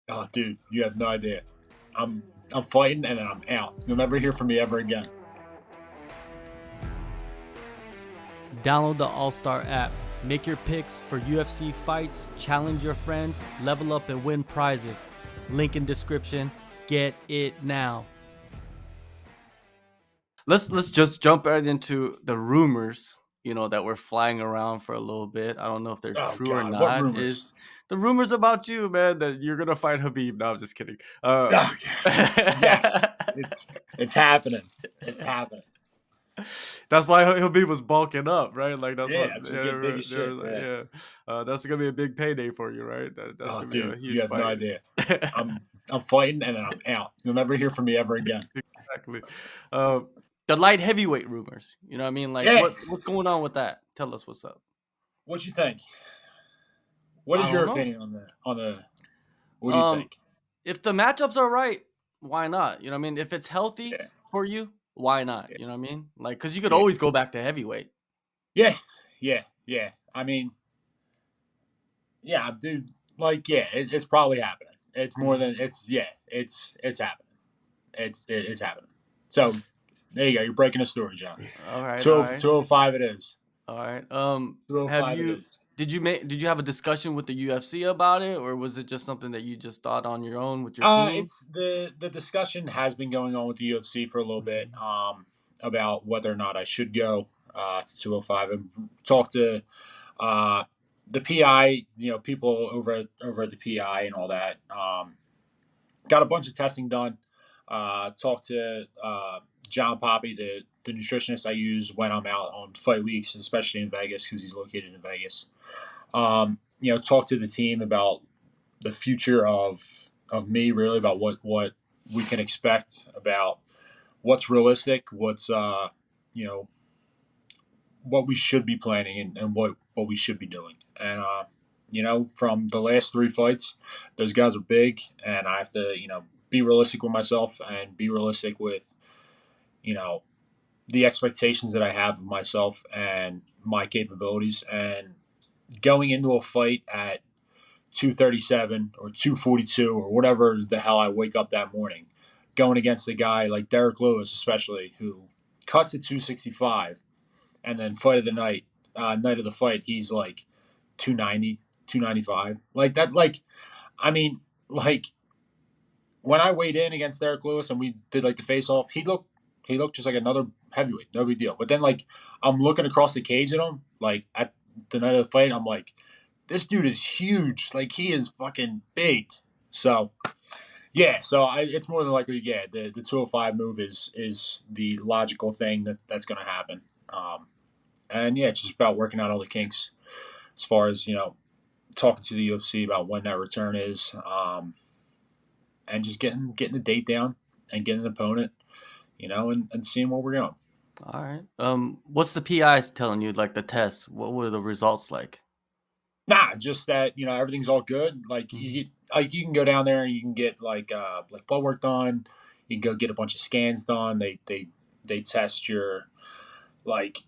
Oh, dude, you have no idea. I'm fighting and then I'm out. You'll never hear from me ever again. Download the AllStar app. Make your picks for UFC fights, challenge your friends, level up and win prizes. Link in description. Get it now. Let's just jump right into the rumors, that were flying around for a little bit. I don't know if they're Oh true or God, what not. rumors? Is the rumors about you, man, that you're gonna fight Habib? No, I'm just kidding. Oh, yes, it's happening. It's happening. That's why Habib was bulking up, right? Like that's Yeah, what it's they just getting big were, as they were shit. like, Yeah. yeah. That's gonna be a big payday for you, right? That's Oh, gonna be a dude, you huge have no fight. idea. I'm fighting and then I'm out. You'll never hear from me ever again. Exactly. Uh, the light heavyweight rumors. You know what I mean? Like Yeah. what's going on with that? Tell us what's up. What you think? What I is your don't know. opinion on the? What do you Um, think? if the matchups are right, why not? You know what I mean? If it's healthy Yeah. for you, why not? Yeah. You know what I mean? Like, because you could Yeah. always go back to heavyweight. Yeah. Yeah. Yeah. I mean, yeah, dude. Like, yeah, it's probably happening. It's more Mhm. than it's. Yeah, it's happening. It's happening. So there you go. You're breaking a story, John. All right, all 2 right, 205 it is. all right. Have 205 it you is. did you have a discussion with the UFC about it, or was it just something that you just thought on your own with your team? It's the discussion has been going on with the UFC for a little bit, Mhm. about whether or not I should go to 205 and talk to uh, the PI, people over at the PI and all that. Got a bunch of testing done. Talked to John Poppy, the nutritionist I use when I'm out on fight weeks, especially in Vegas because he's located in Vegas. Talk to the team about the future of me, really about what we can expect, about what's realistic, what's you know what we should be planning, and what we should be doing. And from the last three fights, those guys are big, and I have to be realistic with myself and be realistic with you know the expectations that I have of myself and my capabilities. And going into a fight at 237 or 242 or whatever the hell I wake up that morning, going against a guy like Derek Lewis, especially, who cuts at 265, and then night of the fight, he's like 290, 295. Like that, like, I mean, like, when I weighed in against Derek Lewis and we did like the face off, he looked just like another heavyweight, no big deal. But then, like, I'm looking across the cage at him, like at the night of the fight, I'm like, this dude is huge. Like, he is fucking big. So yeah, it's more than likely, yeah, the 205 move is the logical thing that's going to happen. And yeah, it's just about working out all the kinks as far as talking to the UFC about when that return is, and just getting the date down and getting an opponent, and seeing where we're going. All right. What's the PIs telling you? Like the tests? What were the results like? Nah, just that everything's all good. Like Mhm. you can go down there and you can get like blood work done. You can go get a bunch of scans done. They test your, like,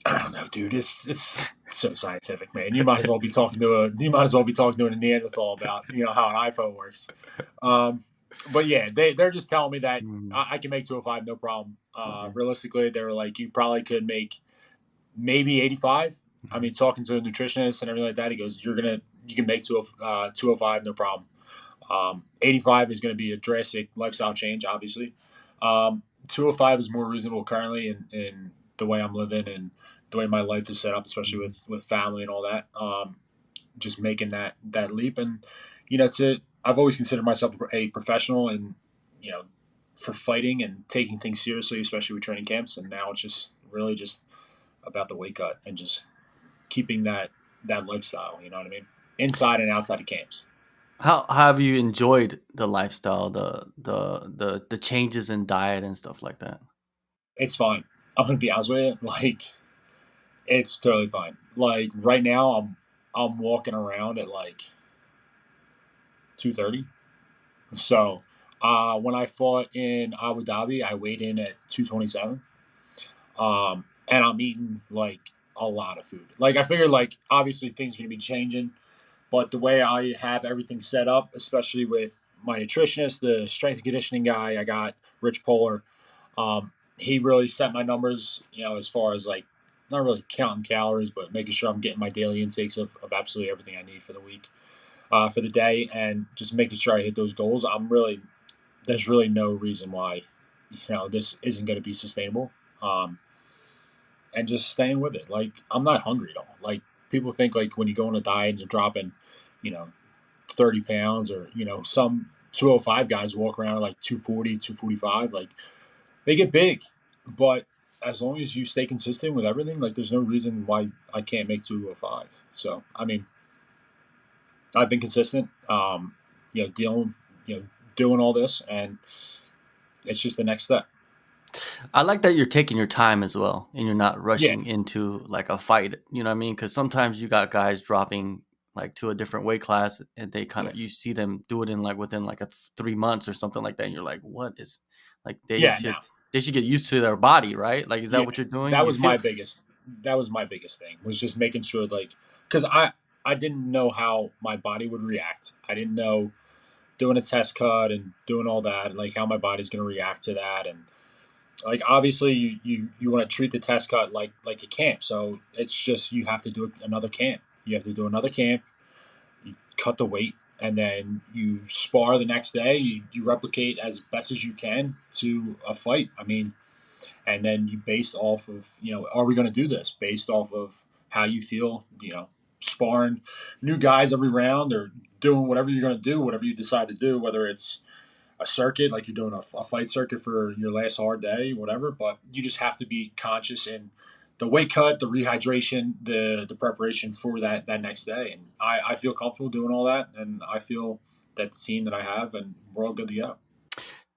I don't know, dude. It's so scientific, man. You might as well be talking to a Neanderthal about how an iPhone works. Um, but yeah, they're just telling me that Mhm. I can make 205, no problem. Okay. Realistically, they were like, you probably could make maybe 85. I Mhm. mean, talking to a nutritionist and everything like that, he goes, you can make 205, no problem. 85 is going to be a drastic lifestyle change, obviously. 205 is more reasonable currently in the way I'm living and the way my life is set up, especially Mhm. with family and all that. Just making that leap, and to I've always considered myself a professional, and you know for fighting and taking things seriously, especially with training camps. And now it's just really just about the weight cut and just keeping that lifestyle. You know what I mean? Inside and outside of camps. How have you enjoyed the lifestyle, the changes in diet and stuff like that? It's fine. I'm gonna be honest with you. Like, it's totally fine. Like, right now, I'm walking around at like 230. So, when I fought in Abu Dhabi, I weighed in at 227. And I'm eating like a lot of food. Like, I figured, like, obviously things are gonna be changing. But the way I have everything set up, especially with my nutritionist, the strength and conditioning guy, I got Rich Polar. He really set my numbers, as far as like not really counting calories, but making sure I'm getting my daily intakes of absolutely everything I need for the week, for the day, and just making sure I hit those goals. There's really no reason why, this isn't going to be sustainable. Um, and just staying with it. Like I'm not hungry at all. Like people think like when you go on a diet and you're dropping, you know, 30 pounds or, some 205 guys walk around at like 240, 245. Like they get big, but as long as you stay consistent with everything, like there's no reason why I can't make 205. So, I mean, I've been consistent, dealing, doing all this, and it's just the next step. I like that you're taking your time as well, and you're not Yeah. rushing into like a fight. You know what I mean? Because sometimes you got guys dropping like to a different weight class, and they kind Yeah. of you see them do it in like within like 3 months or something like that, and you're like, what is like Yeah. No. they should get used to their body, right? Like, is that Yeah. what you're doing? That You was feel my biggest, that was my biggest thing was just making sure like, cause I didn't know how my body would react. I didn't know doing a test cut and doing all that, like how my body's going to react to that. And like obviously you want to treat the test cut like a camp, so it's just you have to do another camp. You have to do another camp. You cut the weight, and then you spar the next day. You replicate as best as you can to a fight. I mean, and then you based off of are we going to do this based off of how you feel, sparring new guys every round or doing whatever you're going to do, whatever you decide to do, whether it's a circuit, like you're doing a fight circuit for your last hard day, whatever. But you just have to be conscious in the weight cut, the rehydration, the preparation for that next day. And I feel comfortable doing all that, and I feel that the team that I have, and we're all good to go.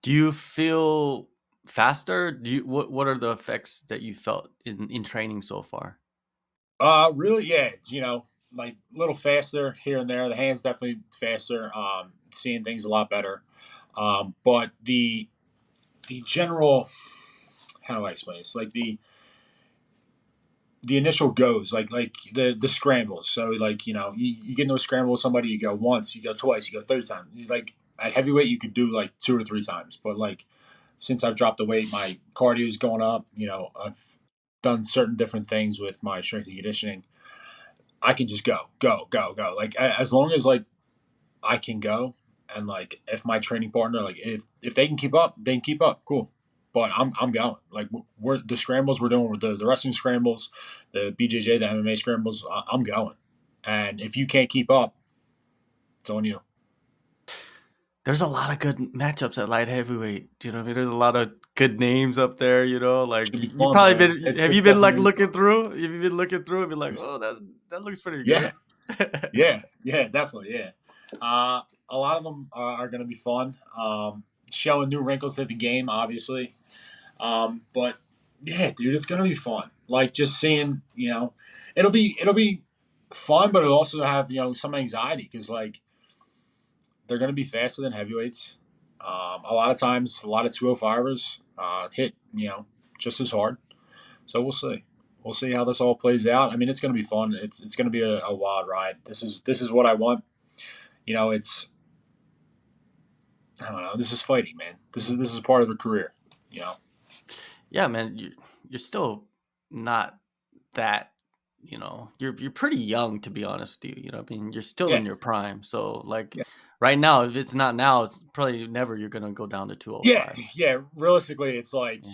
Do you feel faster? Do you what are the effects that you felt in training so far? Really, yeah, like a little faster here and there. The hands definitely faster. Seeing things a lot better. But the general, how do I explain this? Like the initial goes, like the scrambles. So like you get into a scramble with somebody, you go once, you go twice, you go third time. Like at heavyweight, you could do like two or three times. But like since I've dropped the weight, my cardio is going up. I've done certain different things with my strength and conditioning. I can just go, go, go, go. Like as long as like I can go, and like if my training partner, like if they can keep up, they can keep up. Cool, but I'm going. Like we're the scrambles we're doing, with the wrestling scrambles, the BJJ, the MMA scrambles. I'm going, and if you can't keep up, it's on you. There's a lot of good matchups at light heavyweight. You know what I mean? There's a lot of good names up there. You know, like Should be you fun, probably man. been. It's Have you it's been definitely like gonna be looking fun. through? Have you been looking through and be like, oh, that looks pretty Yeah, good. yeah, definitely, yeah. A lot of them are going to be fun. Showing new wrinkles to the game, obviously. But yeah, dude, it's gonna be fun. Like just seeing, it'll be fun, but it'll also have some anxiety because like they're gonna be faster than heavyweights. A lot of times, a lot of 205ers hit just as hard. So we'll see. We'll see how this all plays out. I mean, it's gonna be fun. It's gonna be a wild ride. This is what I want. It's I don't know. This is fighting, man. This is part of the career. You know. Yeah, man, you're still not that. You're pretty young to be honest with you. You know, what I mean, you're still Yeah. in your prime. So like, Yeah. right now, if it's not now, it's probably never. You're gonna go down to Yeah, 205. yeah. Realistically, it's like, Yeah,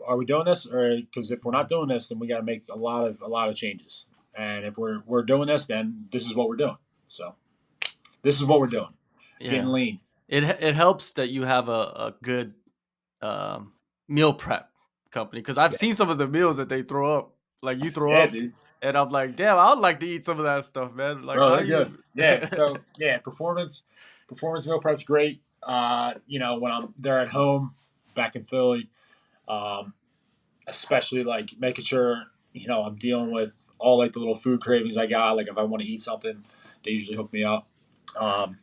are we doing this? Or because if we're not doing this, then we got to make a lot of changes. And if we're doing this, then this is what we're doing. So this is what we're doing. Getting yeah. lean. It helps that you have a good um, meal prep company because I've Yeah, seen some of the meals that they throw up, like you throw yeah, up, dude. and I'm like, damn, I would like to eat some of that stuff, man. Like, Bro, how they're do good. you? Yeah. So yeah, performance meal prep's great. When I'm there at home, back in Philly, um, especially like making sure I'm dealing with all like the little food cravings I got. Like if I want to eat something, they usually hook me up. Um,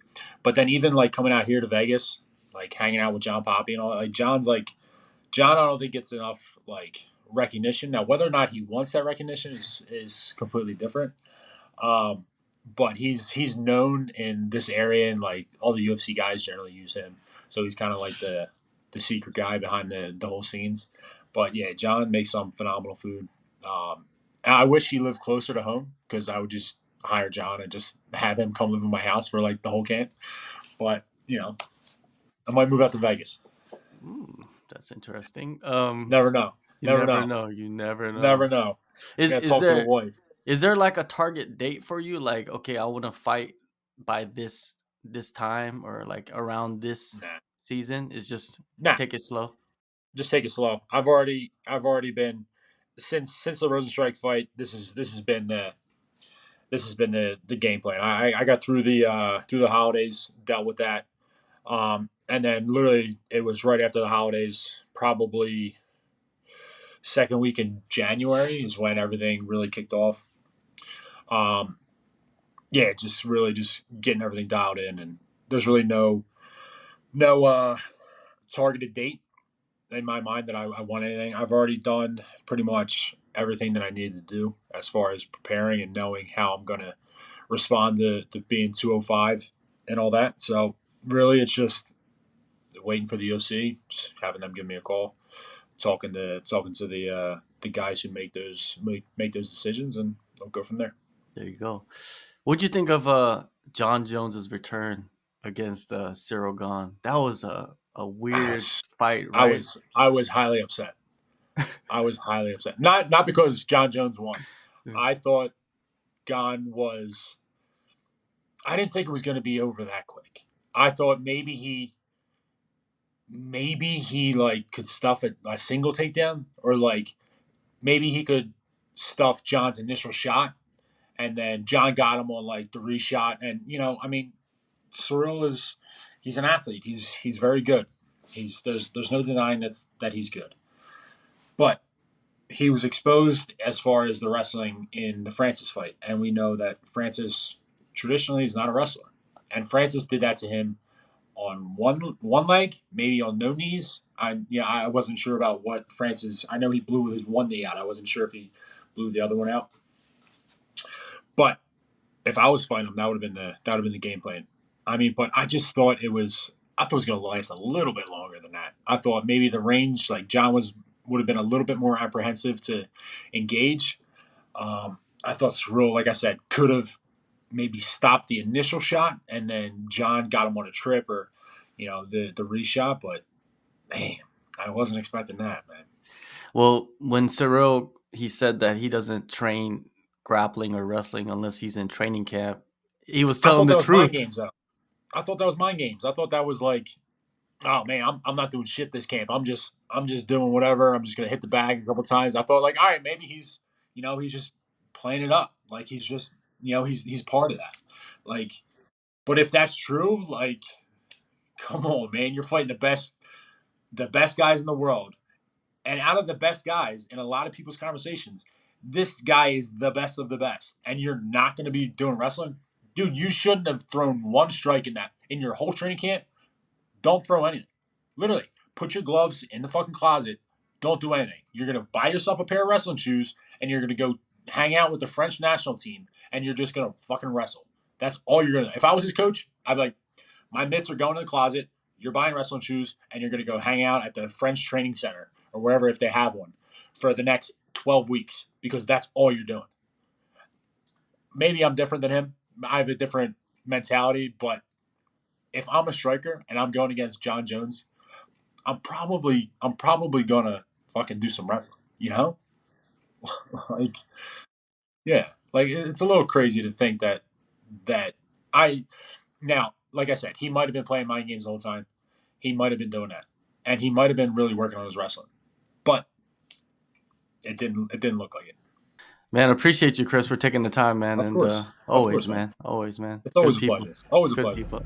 but then even like coming out here to Vegas, like hanging out with John Poppy and all, like John. I don't think gets enough like recognition. Now whether or not he wants that recognition is completely different. Um, but he's known in this area, and like all the UFC guys generally use him. So he's kind of like the secret guy behind the whole scenes. But yeah, Jon makes some phenomenal food. I wish he lived closer to home because I would just hire Jon and just have him come live in my house for like the whole camp. But I might move out to Vegas. That's interesting. Never know. You Never never know. know. You never Never know. know. Is Gotta is talk to the there wife. is there like a target date for you? Like, okay, I want to fight by this time or like around this Nah. season. Is just Nah. take it slow. Just take it slow. I've already been since the Rosenstrike fight. This has been the game plan. I got through the holidays, dealt with that, and then literally it was right after the holidays, probably second week in January is when everything really kicked off. Um, yeah, just really just getting everything dialed in, and there's really no targeted date in my mind that I want anything. I've already done pretty much everything that I needed to do as far as preparing and knowing how I'm going to respond to being 205 and all that. So really, it's just waiting for the UFC, just having them give me a call, talking to the guys who make those decisions, and I'll go from there. There you go. What'd you think of Jon Jones's return against Ciryl Gane? That was a weird fight, I right? was I was highly upset. I was highly upset. Not because Jon Jones won. I thought Gane was. I didn't think it was going to be over that quick. I thought maybe he like could stuff a single takedown, or like maybe he could stuff John's initial shot, and then Jon got him on like the reshot. And I mean, Ciryl he's an athlete. He's very good. There's no denying that he's good, but he was exposed as far as the wrestling in the Francis fight, and we know that Francis traditionally is not a wrestler, and Francis did that to him on one leg, maybe on no knees. I wasn't sure about what Francis. I know he blew his one knee out. I wasn't sure if he blew the other one out. But if I was fighting him, that would have been the game plan. I mean, but I just thought it was. I thought it was going to last a little bit longer than that. I thought maybe the range, like Jon would have been a little bit more apprehensive to engage. I thought Ciryl, like I said, could have maybe stopped the initial shot, and then Jon got him on a trip or, the reshot. But man, I wasn't expecting that, man. Well, when Ciryl he said that he doesn't train grappling or wrestling unless he's in training camp, he was I telling thought the that was mind truth. games, though. I thought that was mind games. I thought that was like, oh man, I'm not doing shit this camp. I'm just doing whatever. I'm just gonna hit the bag a couple times. I thought like, all right, maybe he's just playing it up. Like he's just he's part of that. Like, but if that's true, like, come on, man, you're fighting the best guys in the world. And out of the best guys in a lot of people's conversations, this guy is the best of the best. And you're not going to be doing wrestling? Dude, you shouldn't have thrown one strike in your whole training camp. Don't throw anything. Literally, put your gloves in the fucking closet. Don't do anything. You're going to buy yourself a pair of wrestling shoes and you're going to go hang out with the French national team and you're just going to fucking wrestle. That's all you're going to do. If I was his coach, I'd be like, my mitts are going in the closet. You're buying wrestling shoes, and you're going to go hang out at the French training center or wherever if they have one for the next 12 weeks because that's all you're doing. Maybe I'm different than him. I have a different mentality, but if I'm a striker and I'm going against Jon Jones, I'm probably gonna fucking do some wrestling. Like, yeah, like it's a little crazy to think that I now, like I said, he might have been playing mind games the whole time. He might have been doing that, and he might have been really working on his wrestling, but it didn't look like it. Man, appreciate you, Chris, for taking the time, man. Of And course, of always, course, man. man, always, man. It's Good always a people, pleasure. Always a good pleasure. people.